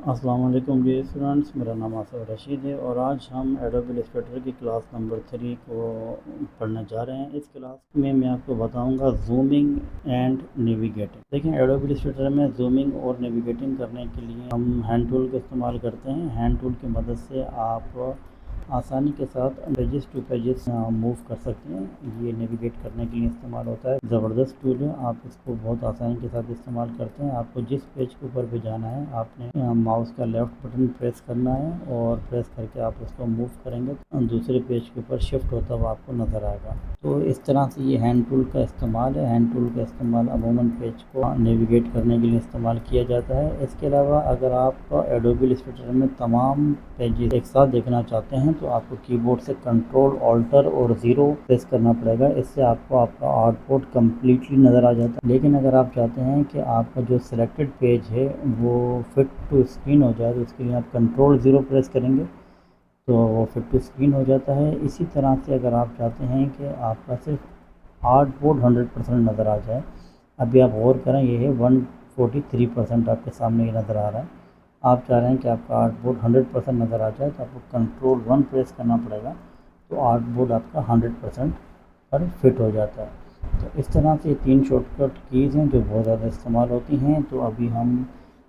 अस्सलाम वालेकुम dear students, मेरा नाम आसिफ रशीद है और आज हम एडोबी इलस्ट्रेटर की क्लास नंबर 3 को पढ़ने जा रहे हैं। इस क्लास में मैं आपको बताऊंगा जूमिंग एंड नेविगेटिंग। देखिए, एडोबी इलस्ट्रेटर में जूमिंग और नेविगेटिंग करने के लिए हम हैंड टूल का इस्तेमाल करते हैं। हैंड टूल की मदद से आप आसानी के साथ पेजेस टू पेजेस मूव कर सकते हैं। ये नेविगेट करने के लिए इस्तेमाल होता है। ज़बरदस्त टूल है, आप इसको बहुत आसानी के साथ इस्तेमाल करते हैं। आपको जिस पेज के ऊपर भी जाना है, आपने माउस का लेफ़्ट बटन प्रेस करना है और प्रेस करके आप उसको मूव करेंगे तो दूसरे पेज के ऊपर शिफ्ट होता हुआ आपको नज़र आएगा। तो इस तरह से ये हैंड टूल का इस्तेमाल है। हैंड टूल का इस्तेमाल अमूमन पेज को नेविगेट करने के लिए इस्तेमाल किया जाता है। इसके अलावा अगर आप एडोबी इलस्ट्रेटर में तमाम पेजेस एक साथ देखना चाहते हैं तो आपको कीबोर्ड से कंट्रोल ऑल्टर और 0 प्रेस करना पड़ेगा। इससे आपको आपका आउटपुट कम्प्लीटली नज़र आ जाता है। लेकिन अगर आप चाहते हैं कि आपका जो सिलेक्टेड पेज है वो फिट टू स्क्रीन हो जाए तो उसके लिए आप कंट्रोल 0 प्रेस करेंगे तो वो फिट टू स्क्रीन हो जाता है। इसी तरह से अगर आप चाहते हैं कि आपका सिर्फ आउटपुट 100% नज़र आ जाए, अभी आप गौर करें, ये है 143% आपके सामने ये नज़र आ रहा है। आप चाह रहे हैं कि आपका आउटपुट 100% नज़र आ जाए तो आपको कंट्रोल 1 प्रेस करना पड़ेगा, तो आउटपुट आपका 100% पर फिट हो जाता है। तो इस तरह से 3 शॉर्टकट कीज़ हैं जो बहुत ज़्यादा इस्तेमाल होती हैं। तो अभी हम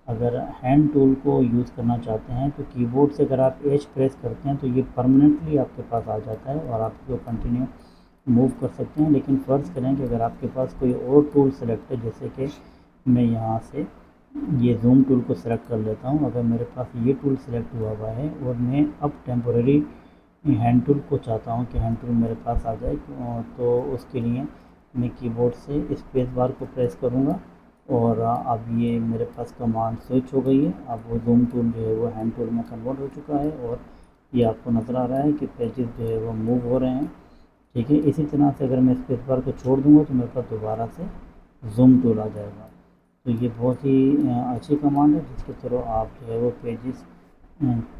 अगर हैंड टूल को यूज़ करना चाहते हैं तो कीबोर्ड से अगर आप एच प्रेस करते हैं तो ये परमानेंटली आपके पास आ जाता है और आप इसको कंटिन्यू मूव कर सकते हैं। लेकिन फ़र्ज़ करें कि अगर आपके पास कोई और टूल सेलेक्ट है, जैसे कि मैं यहाँ से ये जूम टूल को सिलेक्ट कर लेता हूँ। अगर मेरे पास ये टूल सेलेक्ट हुआ है और मैं अब टेम्पोरेरी हैंड टूल को चाहता हूँ कि हैंड टूल मेरे पास आ जाए, तो उसके लिए मैं कीबोर्ड से स्पेस बार को प्रेस करूँगा और अब ये मेरे पास कमांड स्विच हो गई है। अब वो जूम टूल जो है वो हैंड टूल में कन्वर्ट हो चुका है और ये आपको नज़र आ रहा है कि पेजेस जो है वो मूव हो रहे हैं। ठीक है, इसी तरह से अगर मैं स्पेस बार को छोड़ दूँगा तो मेरे पास दोबारा से जूम टूल आ जाएगा। तो ये बहुत ही अच्छी कमांड है जिसके थ्रू आप जो है वो पेजेस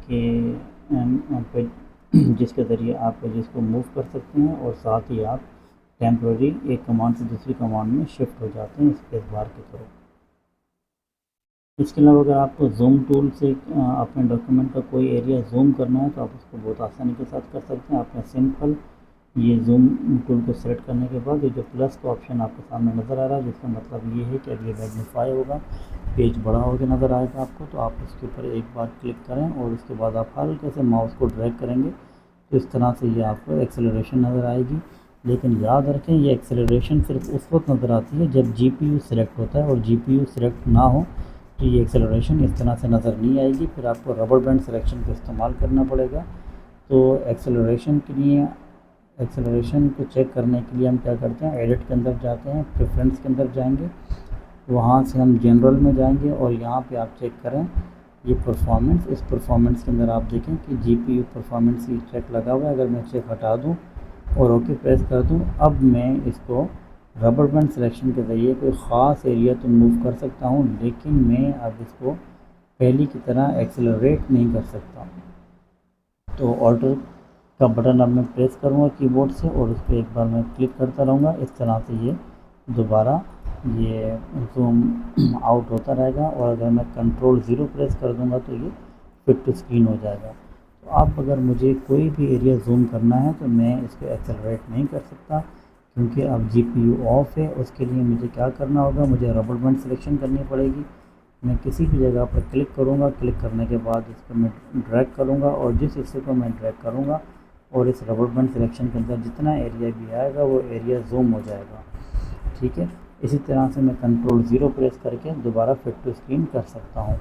के जिसके ज़रिए आप पेजेस को मूव कर सकते हैं और साथ ही आप टेम्प्रेरी एक कमांड से दूसरी कमांड में शिफ्ट हो जाते हैं स्पेस बार के थ्रू। इसके अलावा अगर आपको जूम टूल से अपने डॉक्यूमेंट का कोई एरिया जूम करना है तो आप उसको बहुत आसानी के साथ कर सकते हैं। आपने सिंपल ये जूम टूल को सेलेक्ट करने के बाद ये जो प्लस का ऑप्शन आपके सामने नज़र आ रहा है, जिसका मतलब ये है कि अब ये मैग्नीफाई होगा, पेज बड़ा होकर नज़र आएगा आपको। तो आप उसके ऊपर एक बार क्लिक करें और उसके बाद आप हल्के से माउस को ड्रैग करेंगे तो इस तरह से ये आपको एक्सेलरेशन नज़र आएगी। लेकिन याद रखें, ये एक्सेलरेशन सिर्फ उस वक्त नज़र आती है जब जीपीयू सिलेक्ट होता है और जीपीयू सिलेक्ट ना हो तो ये एक्सेलरेशन इस तरह से नज़र नहीं आएगी। फिर आपको रबर बैंड सिलेक्शन का इस्तेमाल करना पड़ेगा। तो एक्सेलरेशन को चेक करने के लिए हम क्या करते हैं, एडिट के अंदर जाते हैं, प्रेफरेंस के अंदर जाएंगे, वहाँ से हम जनरल में जाएंगे और यहाँ पे आप चेक करें ये परफॉर्मेंस। इस परफॉर्मेंस के अंदर आप देखें कि जीपीयू परफॉर्मेंस की चेक लगा हुआ है। अगर मैं चेक हटा दूँ और ओके प्रेस कर दूँ, अब मैं इसको रबर बैंड सिलेक्शन के ज़रिए कोई ख़ास एरिया तो मूव कर सकता हूँ, लेकिन मैं अब इसको पहले की तरह एक्सेलरेट नहीं कर सकता। तो ऑल्टर का बटन अब मैं प्रेस करूँगा कीबोर्ड से और उस पर एक बार मैं क्लिक करता रहूँगा। इस तरह से ये दोबारा ये जूम आउट होता रहेगा और अगर मैं कंट्रोल 0 प्रेस कर दूँगा तो ये फिट टू स्क्रीन हो जाएगा। तो अब अगर मुझे कोई भी एरिया जूम करना है तो मैं इसको एक्सेलरेट नहीं कर सकता क्योंकि अब जीपीयू ऑफ है। उसके लिए मुझे क्या करना होगा, मुझे रबर बैंड सिलेक्शन करनी पड़ेगी। मैं किसी भी जगह पर क्लिक करूँगा, क्लिक करने के बाद इस पर मैं ड्रैग करूँगा और जिस हिस्से को मैं ड्रैग करूँगा और इस रबर बैंड सिलेक्शन के अंदर जितना एरिया भी आएगा वो एरिया जूम हो जाएगा। ठीक है, इसी तरह से मैं कंट्रोल 0 प्रेस करके दोबारा फिट टू स्क्रीन कर सकता हूँ।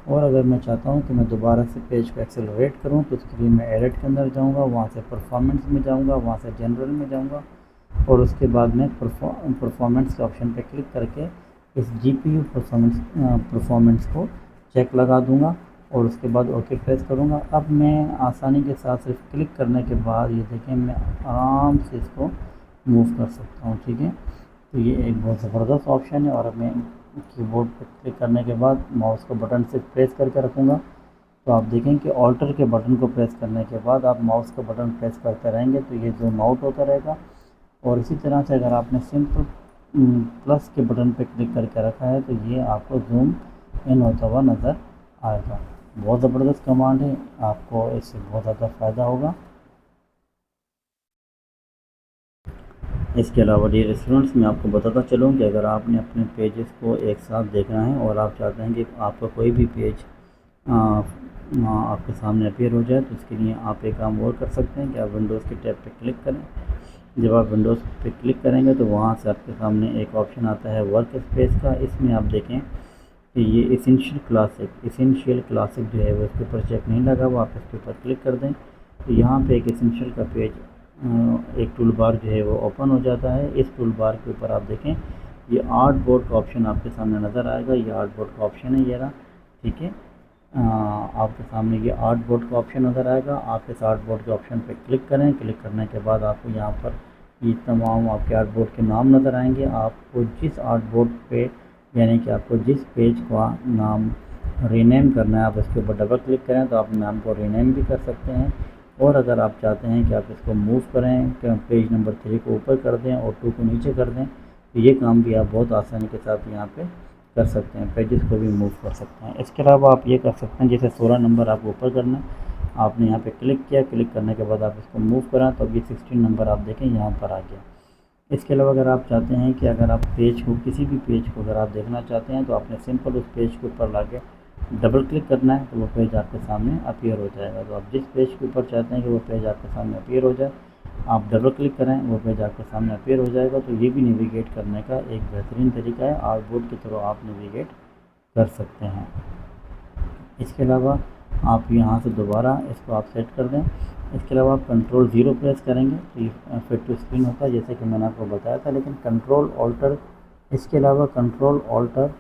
और अगर मैं चाहता हूँ कि मैं दोबारा से पेज को एक्सेलरेट करूँ तो उसके लिए मैं एडिट के अंदर जाऊँगा, वहाँ से परफॉर्मेंस में जाऊँगा, वहाँ से जनरल में जाऊँगा और उसके बाद मैं परफॉर्मेंस के ऑप्शन पर क्लिक करके इस जीपीयू परफॉर्मेंस को चेक लगा दूंगा और उसके बाद ओके प्रेस करूंगा। अब मैं आसानी के साथ सिर्फ क्लिक करने के बाद ये देखें मैं आराम से इसको मूव कर सकता हूँ। ठीक है, तो ये एक बहुत ज़बरदस्त ऑप्शन है और अब मैं कीबोर्ड पर क्लिक करने के बाद माउस को बटन से प्रेस करके रखूँगा तो आप देखें कि ऑल्टर के बटन को प्रेस करने के बाद आप माउस का बटन प्रेस करते रहेंगे तो ये जूम आउट होता रहेगा। और इसी तरह से अगर आपने सिंपल प्लस के बटन पर क्लिक करके रखा है तो ये आपको जूम इन होता हुआ नज़र आएगा। बहुत ज़बरदस्त कमांड है, आपको इससे बहुत ज़्यादा फ़ायदा होगा। इसके अलावा डियर स्टूडेंट्स, मैं आपको बताता चलूँ कि अगर आपने अपने पेजेस को एक साथ देखना है और आप चाहते हैं कि आपका कोई भी पेज आपके सामने अपीयर हो जाए, तो इसके लिए आप एक काम और कर सकते हैं कि आप विंडोज़ के टैब पे क्लिक करें। जब आप विंडोज़ पे क्लिक करेंगे तो वहाँ से आपके सामने एक ऑप्शन आता है वर्क स्पेस का। इसमें आप देखें कि ये इसेंशियल क्लासिक जो है वो इसके ऊपर चेक नहीं लगा हुआ, आप इसके ऊपर क्लिक कर दें तो यहाँ पे एक इसेंशियल का पेज एक टूल बार जो है वो ओपन हो जाता है। इस टूल बार के ऊपर आप देखें ये आर्ट बोर्ड का ऑप्शन आपके सामने नज़र आएगा। ये आर्ट बोर्ड का ऑप्शन है ये रहा, ठीक है। आपके सामने ये आर्ट बोर्ड का ऑप्शन नज़र आएगा। आप इस आर्ट बोर्ड के ऑप्शन पे क्लिक करें। क्लिक करने के बाद आपको यहाँ पर ये तमाम आपके आर्ट बोर्ड के नाम नज़र आएंगे। आपको जिस आर्ट बोर्ड पे यानी कि आपको जिस पेज का नाम रीनेम करना है, आप इसके ऊपर डबल क्लिक करें तो आप नाम को रीनेम भी कर सकते हैं। और अगर आप चाहते हैं कि आप इसको मूव करें, कि पेज नंबर 3 को ऊपर कर दें और 2 को नीचे कर दें, तो ये काम भी आप बहुत आसानी के साथ यहाँ पे कर सकते हैं। पेजेस को भी मूव कर सकते हैं। इसके अलावा आप ये कर सकते हैं, जैसे 16 नंबर आपको ऊपर करना है, आपने यहाँ पे क्लिक किया। क्लिक करने के बाद आप इसको मूव करें तो अब ये 16 नंबर आप देखें यहाँ पर आ गया। इसके अलावा अगर आप चाहते हैं कि अगर आप पेज को किसी भी पेज को अगर आप देखना चाहते हैं तो आपने सिंपल उस पेज के ऊपर ला के डबल क्लिक करना है तो वो पेज आपके सामने अपीयर हो जाएगा। तो आप जिस पेज के ऊपर चाहते हैं कि वो पेज आपके सामने अपीयर हो जाए, आप डबल क्लिक करें, वो पेज आपके सामने अपीयर हो जाएगा। तो ये भी नेविगेट करने का एक बेहतरीन तरीका है। आर्ट बोर्ड के थ्रू आप नेविगेट कर सकते हैं। इसके अलावा आप यहाँ से दोबारा इसको आप सेट कर दें। इसके अलावा आप कंट्रोल 0 प्रेस करेंगे तो ये फिट टू स्क्रीन होता है, जैसे कि मैंने आपको बताया था। लेकिन कंट्रोल ऑल्टर इसके अलावा कंट्रोल ऑल्टर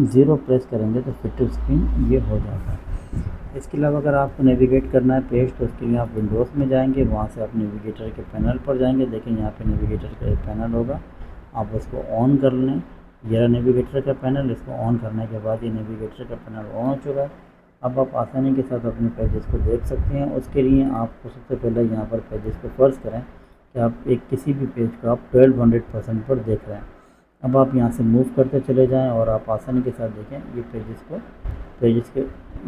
0 प्रेस करेंगे तो फिट टू स्क्रीन ये हो जाता है। इसके अलावा अगर आपको नेविगेट करना है पेज, तो उसके लिए आप विंडोज़ में जाएंगे, वहाँ से आप नेविगेटर के पैनल पर जाएंगे। देखें यहाँ पे नेविगेटर का एक पैनल होगा, आप उसको ऑन कर लें। यह नेविगेटर का पैनल, इसको ऑन करने के बाद ये नेविगेटर का पैनल ऑन हो चुका है। अब आप आसानी के साथ अपने पेजेस को देख सकते हैं। उसके लिए आपको सबसे पहले यहाँ पर पेजेस को फ़र्ज़ करें कि आप एक किसी भी पेज को आप 1200% पर देख रहे हैं। अब आप यहाँ से मूव करते चले जाएं और आप आसानी के साथ देखें ये पेजेस के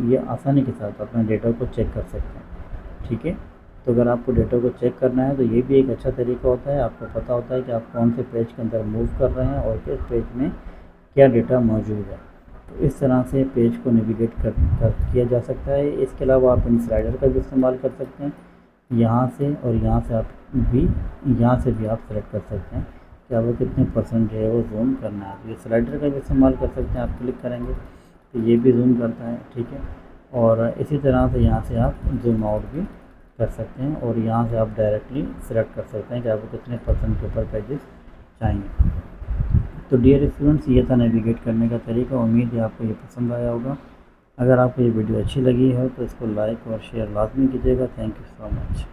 ये आसानी के साथ अपने डेटा को चेक कर सकते हैं, ठीक है। तो अगर आपको डेटा को चेक करना है तो ये भी एक अच्छा तरीका होता है। आपको पता होता है कि आप कौन से पेज के अंदर मूव कर रहे हैं और किस पेज में क्या डेटा मौजूद है। तो इस तरह से पेज को नेविगेट किया जा सकता है। इसके अलावा आप इन स्लाइडर का भी इस्तेमाल कर सकते हैं। यहाँ से और यहाँ से आप सेलेक्ट कर सकते हैं कि आपको कितने % जो है वो जूम करना है। ये स्लाइडर का भी इस्तेमाल कर सकते हैं। आप क्लिक करेंगे तो ये भी जूम करता है, ठीक है। और इसी तरह से यहाँ से आप जूम आउट भी कर सकते हैं और यहाँ से आप डायरेक्टली सेलेक्ट कर सकते हैं कि आपको कितने % के ऊपर पेजेस चाहिए। तो डियर स्टूडेंट्स, ये था नेविगेट करने का तरीका। उम्मीद है आपको ये पसंद आया होगा। अगर आपको ये वीडियो अच्छी लगी है तो इसको लाइक और शेयर लाजमी कीजिएगा। Thank you so much.